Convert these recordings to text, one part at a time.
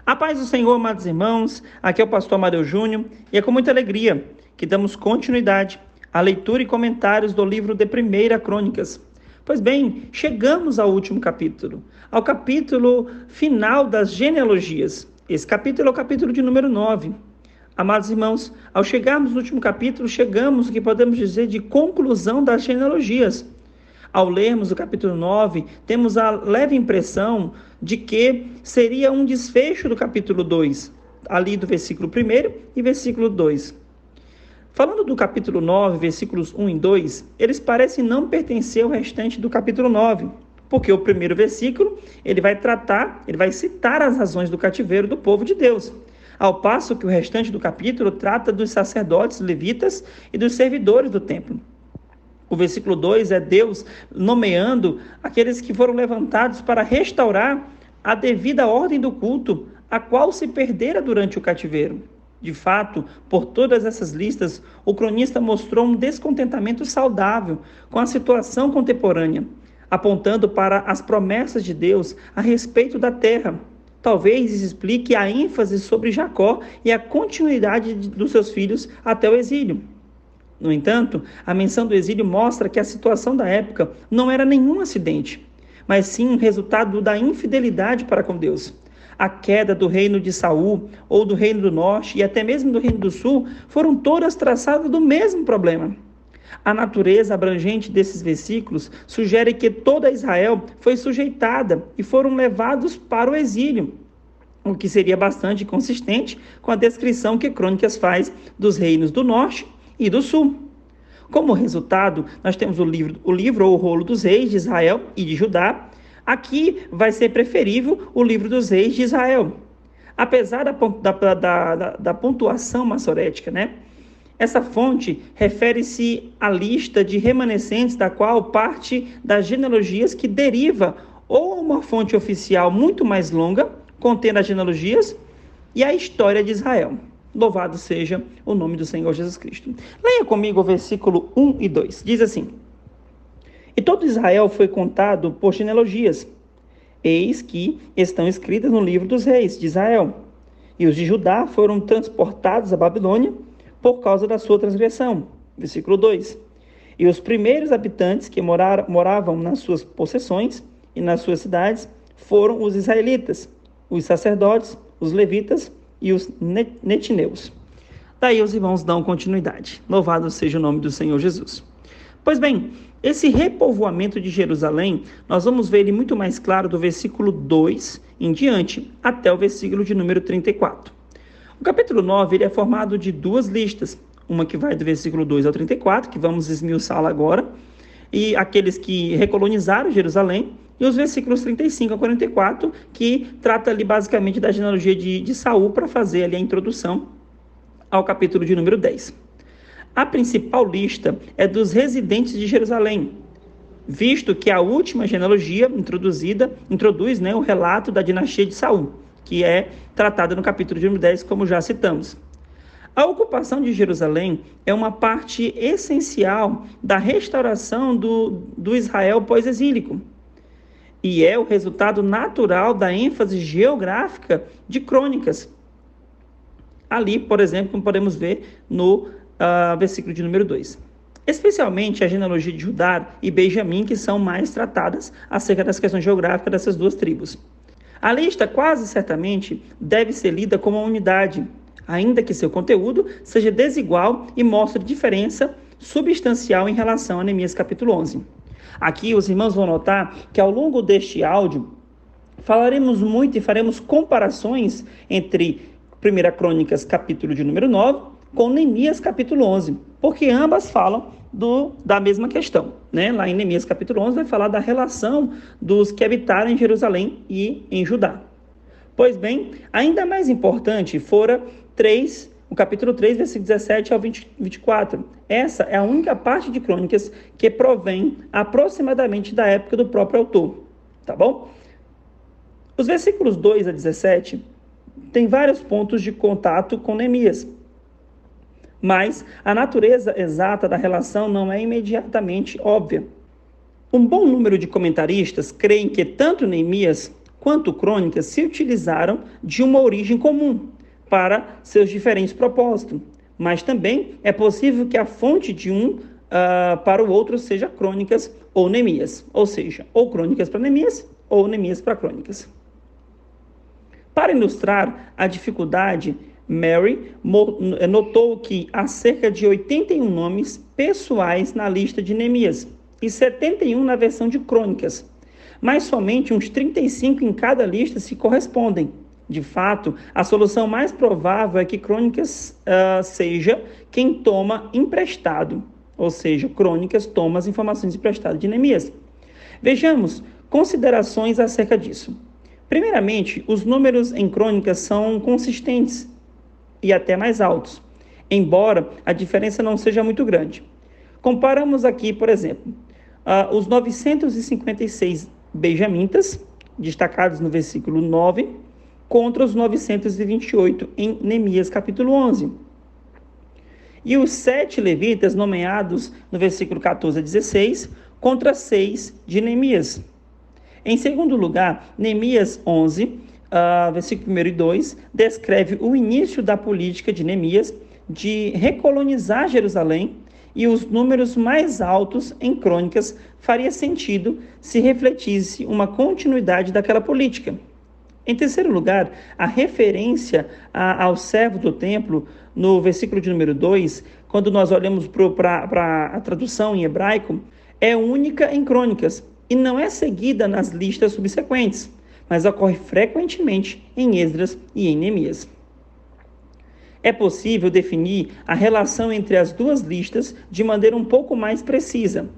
A paz do Senhor, amados irmãos, aqui é o pastor Amadeu Júnior e é com muita alegria que damos continuidade à leitura e comentários do livro de 1 Crônicas. Pois bem, chegamos ao último capítulo, ao capítulo final das genealogias. Esse capítulo é o capítulo de número 9. Amados irmãos, ao chegarmos no último capítulo, chegamos ao que podemos dizer de conclusão das genealogias. Ao lermos o capítulo 9, temos a leve impressão de que seria um desfecho do capítulo 2, ali do versículo 1 e versículo 2. Falando do capítulo 9, versículos 1 e 2, eles parecem não pertencer ao restante do capítulo 9, porque o primeiro versículo ele vai citar as razões do cativeiro do povo de Deus, ao passo que o restante do capítulo trata dos sacerdotes, levitas e dos servidores do templo. O versículo 2 é Deus nomeando aqueles que foram levantados para restaurar a devida ordem do culto, a qual se perdera durante o cativeiro. De fato, por todas essas listas, o cronista mostrou um descontentamento saudável com a situação contemporânea, apontando para as promessas de Deus a respeito da terra. Talvez isso explique a ênfase sobre Jacó e a continuidade dos seus filhos até o exílio. No entanto, a menção do exílio mostra que a situação da época não era nenhum acidente, mas sim um resultado da infidelidade para com Deus. A queda do reino de Saul, ou do reino do norte e até mesmo do reino do sul, foram todas traçadas do mesmo problema. A natureza abrangente desses versículos sugere que toda Israel foi sujeitada e foram levados para o exílio, o que seria bastante consistente com a descrição que Crônicas faz dos reinos do norte e do sul. Como resultado, nós temos o livro ou o rolo dos reis de Israel e de Judá. Aqui vai ser preferível o livro dos reis de Israel. Apesar da pontuação massorética, essa fonte refere-se à lista de remanescentes da qual parte das genealogias que deriva ou uma fonte oficial muito mais longa, contendo as genealogias e a história de Israel. Louvado seja o nome do Senhor Jesus Cristo. Leia comigo o versículo 1 e 2. Diz assim: E todo Israel foi contado por genealogias. Eis que estão escritas no livro dos reis de Israel. E os de Judá foram transportados à Babilônia por causa da sua transgressão. Versículo 2. E os primeiros habitantes que moravam nas suas possessões e nas suas cidades foram os israelitas, os sacerdotes, os levitas e os netineus. Daí os irmãos dão continuidade. Louvado seja o nome do Senhor Jesus. Pois bem, esse repovoamento de Jerusalém, nós vamos ver ele muito mais claro do versículo 2 em diante, até o versículo de número 34. O capítulo 9 ele é formado de duas listas, uma que vai do versículo 2 ao 34, que vamos esmiuçá-la agora, e aqueles que recolonizaram Jerusalém, e os versículos 35 a 44, que trata ali basicamente da genealogia de Saul, para fazer ali a introdução ao capítulo de número 10. A principal lista é dos residentes de Jerusalém, visto que a última genealogia introduz o relato da dinastia de Saul, que é tratada no capítulo de número 10, como já citamos. A ocupação de Jerusalém é uma parte essencial da restauração do Israel pós-exílico, e é o resultado natural da ênfase geográfica de Crônicas. Ali, por exemplo, como podemos ver no versículo de número 2. Especialmente a genealogia de Judá e Benjamim, que são mais tratadas acerca das questões geográficas dessas duas tribos. A lista quase certamente deve ser lida como uma unidade, ainda que seu conteúdo seja desigual e mostre diferença substancial em relação a Neemias capítulo 11. Aqui os irmãos vão notar que ao longo deste áudio falaremos muito e faremos comparações entre 1 Crônicas capítulo de número 9 com Neemias capítulo 11, porque ambas falam da mesma questão. Lá em Neemias capítulo 11 vai falar da relação dos que habitaram em Jerusalém e em Judá. Pois bem, ainda mais importante fora o capítulo 3, versículo 17 ao 24. Essa é a única parte de Crônicas que provém aproximadamente da época do próprio autor. Tá bom? Os versículos 2 a 17 têm vários pontos de contato com Neemias, mas a natureza exata da relação não é imediatamente óbvia. Um bom número de comentaristas creem que tanto Neemias quanto crônicas se utilizaram de uma origem comum para seus diferentes propósitos, mas também é possível que a fonte de um para o outro seja crônicas ou Neemias, ou seja, ou crônicas para Neemias ou Neemias para crônicas. Para ilustrar a dificuldade, Mary notou que há cerca de 81 nomes pessoais na lista de Neemias e 71 na versão de crônicas, mas somente uns 35 em cada lista se correspondem. De fato, a solução mais provável é que crônicas seja quem toma emprestado, ou seja, crônicas toma as informações emprestadas de Neemias. Vejamos considerações acerca disso. Primeiramente, os números em crônicas são consistentes e até mais altos, embora a diferença não seja muito grande. Comparamos aqui, por exemplo, os 956 benjamitas, destacados no versículo 9, contra os 928 em Neemias capítulo 11. E os 7 levitas nomeados no versículo 14 a 16, contra 6 de Neemias. Em segundo lugar, Neemias 11, versículo 1 e 2, descreve o início da política de Neemias de recolonizar Jerusalém, e os números mais altos em crônicas faria sentido se refletisse uma continuidade daquela política. Em terceiro lugar, a referência ao servo do templo, no versículo de número 2, quando nós olhamos para a tradução em hebraico, é única em crônicas e não é seguida nas listas subsequentes, mas ocorre frequentemente em Esdras e em Neemias. É possível definir a relação entre as duas listas de maneira um pouco mais precisa.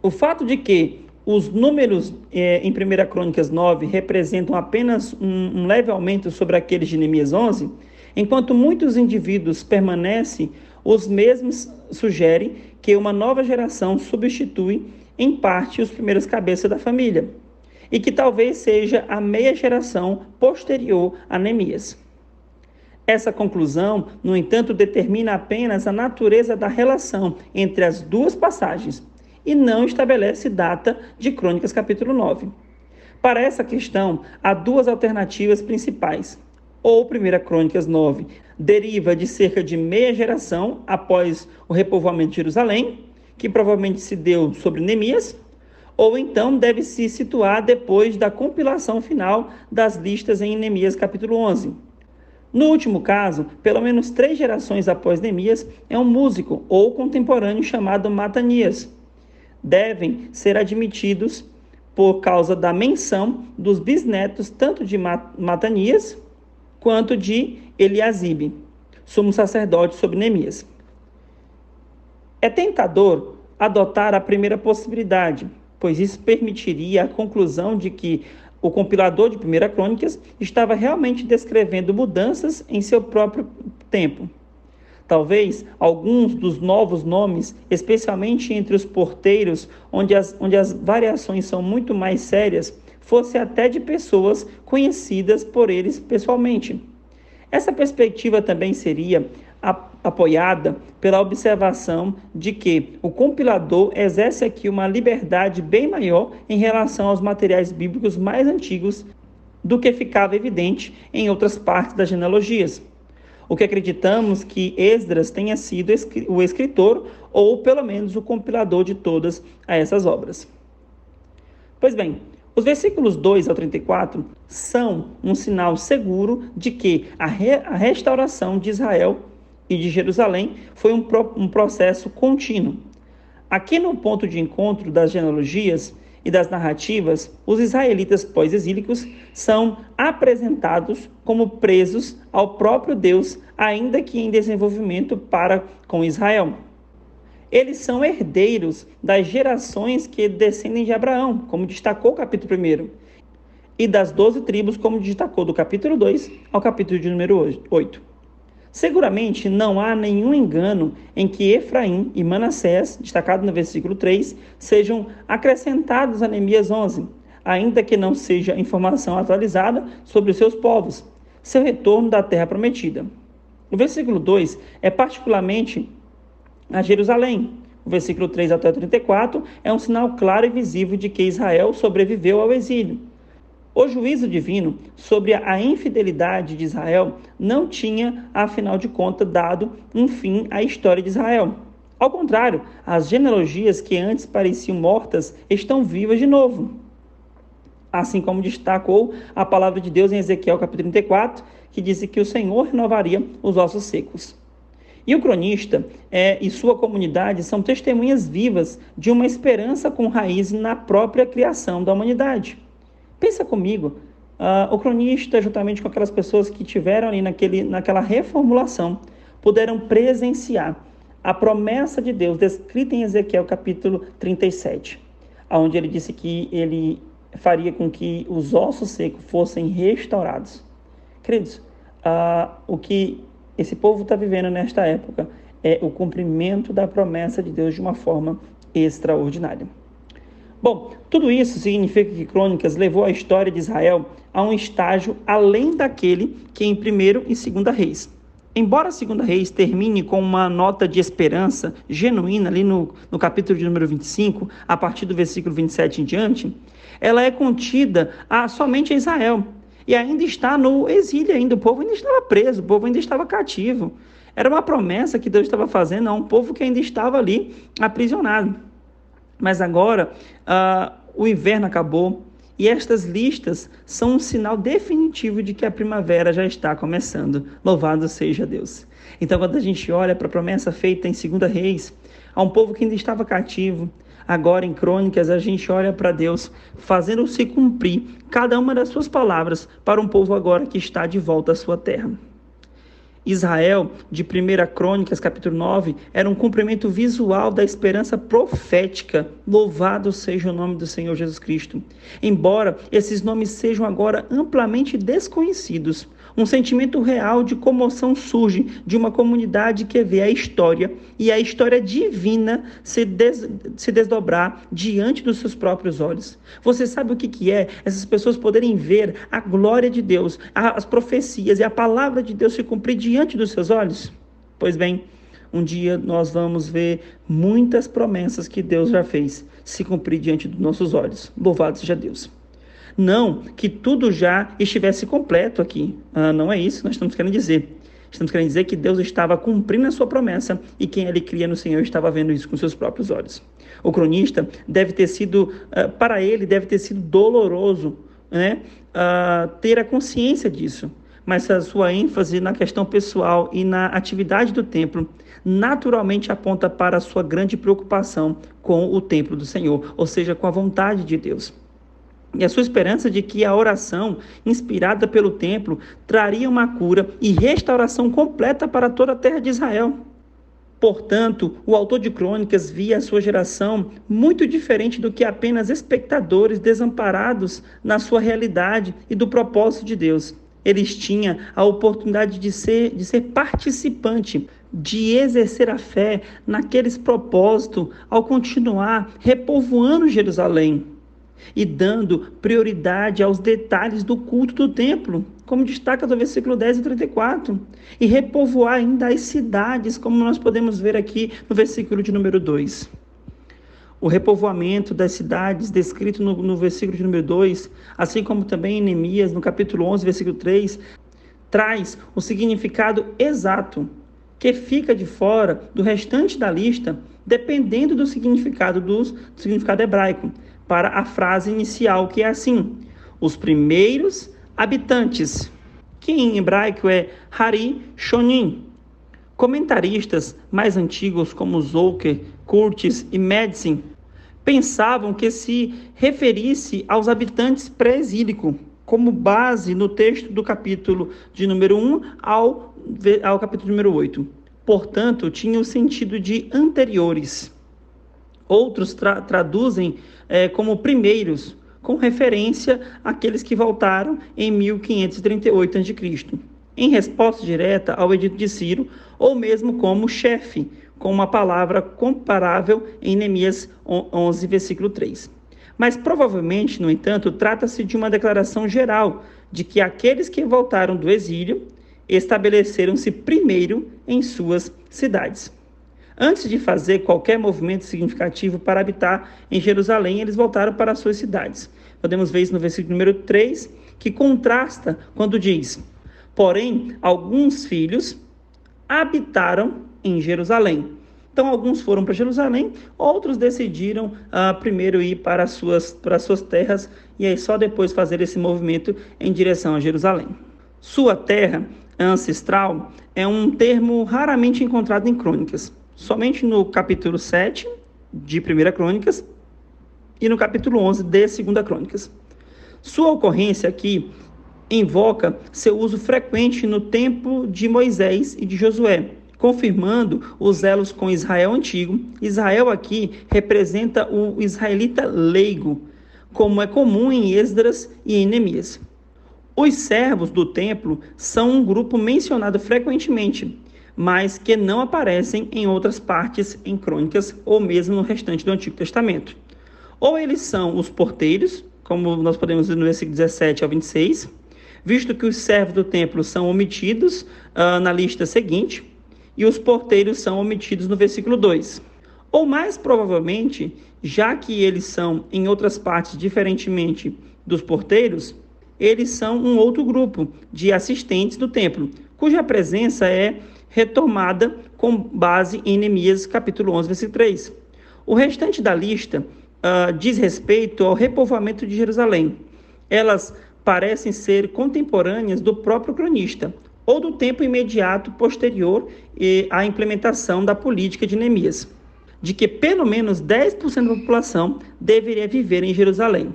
O fato de que os números em 1 Crônicas 9 representam apenas um leve aumento sobre aqueles de Neemias 11, enquanto muitos indivíduos permanecem os mesmos, sugere que uma nova geração substitui em parte os primeiros cabeças da família, e que talvez seja a meia geração posterior a Neemias. Essa conclusão, no entanto, determina apenas a natureza da relação entre as duas passagens e não estabelece data de Crônicas capítulo 9. Para essa questão, há duas alternativas principais. Ou 1 Crônicas 9 deriva de cerca de meia geração após o repovoamento de Jerusalém, que provavelmente se deu sobre Neemias, ou então deve se situar depois da compilação final das listas em Neemias capítulo 11. No último caso, pelo menos 3 gerações após Neemias, é um músico ou contemporâneo chamado Matanias. Devem ser admitidos por causa da menção dos bisnetos tanto de Matanias quanto de Eliasibe, sumo sacerdote sobre Neemias. É tentador adotar a primeira possibilidade, pois isso permitiria a conclusão de que o compilador de 1 Crônicas estava realmente descrevendo mudanças em seu próprio tempo. Talvez alguns dos novos nomes, especialmente entre os porteiros, onde as variações são muito mais sérias, fossem até de pessoas conhecidas por eles pessoalmente. Essa perspectiva também seria apoiada pela observação de que o compilador exerce aqui uma liberdade bem maior em relação aos materiais bíblicos mais antigos do que ficava evidente em outras partes das genealogias. O que acreditamos que Esdras tenha sido o escritor ou pelo menos o compilador de todas essas obras. Pois bem, os versículos 2 ao 34 são um sinal seguro de que a restauração de Israel e de Jerusalém foi um processo contínuo. Aqui no ponto de encontro das genealogias e das narrativas, os israelitas pós-exílicos são apresentados como presos ao próprio Deus, ainda que em desenvolvimento para com Israel. Eles são herdeiros das gerações que descendem de Abraão, como destacou o capítulo 1, e das 12 tribos, como destacou do capítulo 2 ao capítulo de número 8. Seguramente não há nenhum engano em que Efraim e Manassés, destacado no versículo 3, sejam acrescentados a Neemias 11, ainda que não seja informação atualizada sobre os seus povos, seu retorno da terra prometida. O versículo 2 é particularmente a Jerusalém. O versículo 3 até 34 é um sinal claro e visível de que Israel sobreviveu ao exílio. O juízo divino sobre a infidelidade de Israel não tinha, afinal de contas, dado um fim à história de Israel. Ao contrário, as genealogias que antes pareciam mortas estão vivas de novo. Assim como destacou a palavra de Deus em Ezequiel capítulo 34, que disse que o Senhor renovaria os ossos secos. E o cronista e sua comunidade são testemunhas vivas de uma esperança com raiz na própria criação da humanidade. Pensa comigo, o cronista, juntamente com aquelas pessoas que tiveram ali naquela reformulação, puderam presenciar a promessa de Deus descrita em Ezequiel capítulo 37, onde ele disse que ele faria com que os ossos secos fossem restaurados. Queridos, o que esse povo está vivendo nesta época é o cumprimento da promessa de Deus de uma forma extraordinária. Bom, tudo isso significa que Crônicas levou a história de Israel a um estágio além daquele que em 1º e 2ª Reis. Embora a 2ª Reis termine com uma nota de esperança genuína ali no capítulo de número 25, a partir do versículo 27 em diante, ela é contida somente a Israel e ainda está no exílio ainda, o povo ainda estava preso, o povo ainda estava cativo. Era uma promessa que Deus estava fazendo a um povo que ainda estava ali aprisionado. Mas agora o inverno acabou e estas listas são um sinal definitivo de que a primavera já está começando. Louvado seja Deus. Então, quando a gente olha para a promessa feita em 2ª Reis, a um povo que ainda estava cativo, agora em Crônicas a gente olha para Deus fazendo se cumprir cada uma das suas palavras para um povo agora que está de volta à sua terra. Israel, de 1ª Crônicas, capítulo 9, era um cumprimento visual da esperança profética. Louvado seja o nome do Senhor Jesus Cristo. Embora esses nomes sejam agora amplamente desconhecidos, um sentimento real de comoção surge de uma comunidade que vê a história e a história divina se desdobrar diante dos seus próprios olhos. Você sabe o que é essas pessoas poderem ver a glória de Deus, as profecias e a palavra de Deus se cumprir diante dos seus olhos? Pois bem, um dia nós vamos ver muitas promessas que Deus já fez se cumprir diante dos nossos olhos. Louvado seja Deus. Não que tudo já estivesse completo aqui. Não é isso que nós estamos querendo dizer. Estamos querendo dizer que Deus estava cumprindo a sua promessa e quem ele cria no Senhor estava vendo isso com seus próprios olhos. O cronista para ele deve ter sido doloroso, né, ter a consciência disso. Mas a sua ênfase na questão pessoal e na atividade do templo naturalmente aponta para a sua grande preocupação com o templo do Senhor, ou seja, com a vontade de Deus. E a sua esperança de que a oração inspirada pelo templo traria uma cura e restauração completa para toda a terra de Israel. Portanto, o autor de Crônicas via a sua geração muito diferente do que apenas espectadores desamparados na sua realidade e do propósito de Deus. Eles tinham a oportunidade de ser participante, de exercer a fé naqueles propósitos ao continuar repovoando Jerusalém e dando prioridade aos detalhes do culto do templo, como destaca do versículo 10 e 34, e repovoar ainda as cidades, como nós podemos ver aqui no versículo de número 2. O repovoamento das cidades, descrito no versículo de número 2, assim como também em Neemias, no capítulo 11, versículo 3, traz o significado exato, que fica de fora do restante da lista, dependendo do significado hebraico, para a frase inicial, que é assim: os primeiros habitantes, que em hebraico é Hari Shonim. Comentaristas mais antigos como Zocher, Curtis e Madison pensavam que se referisse aos habitantes pré-exílicos, como base no texto do capítulo de número 1 ao capítulo número 8. Portanto, tinha o sentido de anteriores. Outros traduzem como primeiros, com referência àqueles que voltaram em 1538 a.C., em resposta direta ao edito de Ciro, ou mesmo como chefe, com uma palavra comparável em Neemias 11, versículo 3. Mas provavelmente, no entanto, trata-se de uma declaração geral de que aqueles que voltaram do exílio estabeleceram-se primeiro em suas cidades. Antes de fazer qualquer movimento significativo para habitar em Jerusalém, eles voltaram para as suas cidades. Podemos ver isso no versículo número 3, que contrasta quando diz: porém, alguns filhos habitaram em Jerusalém. Então, alguns foram para Jerusalém, outros decidiram primeiro ir para as suas terras e aí só depois fazer esse movimento em direção a Jerusalém. Sua terra ancestral é um termo raramente encontrado em Crônicas. Somente no capítulo 7 de 1 Crônicas e no capítulo 11 de 2 Crônicas. Sua ocorrência aqui invoca seu uso frequente no tempo de Moisés e de Josué, confirmando os elos com Israel antigo. Israel aqui representa o israelita leigo, como é comum em Esdras e em Neemias. Os servos do templo são um grupo mencionado frequentemente, mas que não aparecem em outras partes em Crônicas ou mesmo no restante do Antigo Testamento. Ou eles são os porteiros, como nós podemos ver no versículo 17 ao 26, visto que os servos do templo são omitidos na lista seguinte, e os porteiros são omitidos no versículo 2. Ou mais provavelmente, já que eles são em outras partes diferentemente dos porteiros, eles são um outro grupo de assistentes do templo, cuja presença é retomada com base em Neemias capítulo 11, versículo 3. O restante da lista diz respeito ao repovoamento de Jerusalém. Elas parecem ser contemporâneas do próprio cronista, ou do tempo imediato posterior à implementação da política de Neemias, de que pelo menos 10% da população deveria viver em Jerusalém.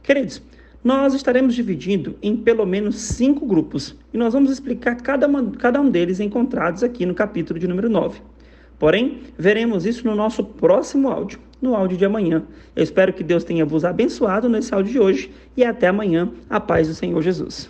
Queridos, nós estaremos dividindo em pelo menos 5 grupos, e nós vamos explicar cada um deles encontrados aqui no capítulo de número 9. Porém, veremos isso no nosso próximo áudio, no áudio de amanhã. Eu espero que Deus tenha vos abençoado nesse áudio de hoje, e até amanhã, a paz do Senhor Jesus.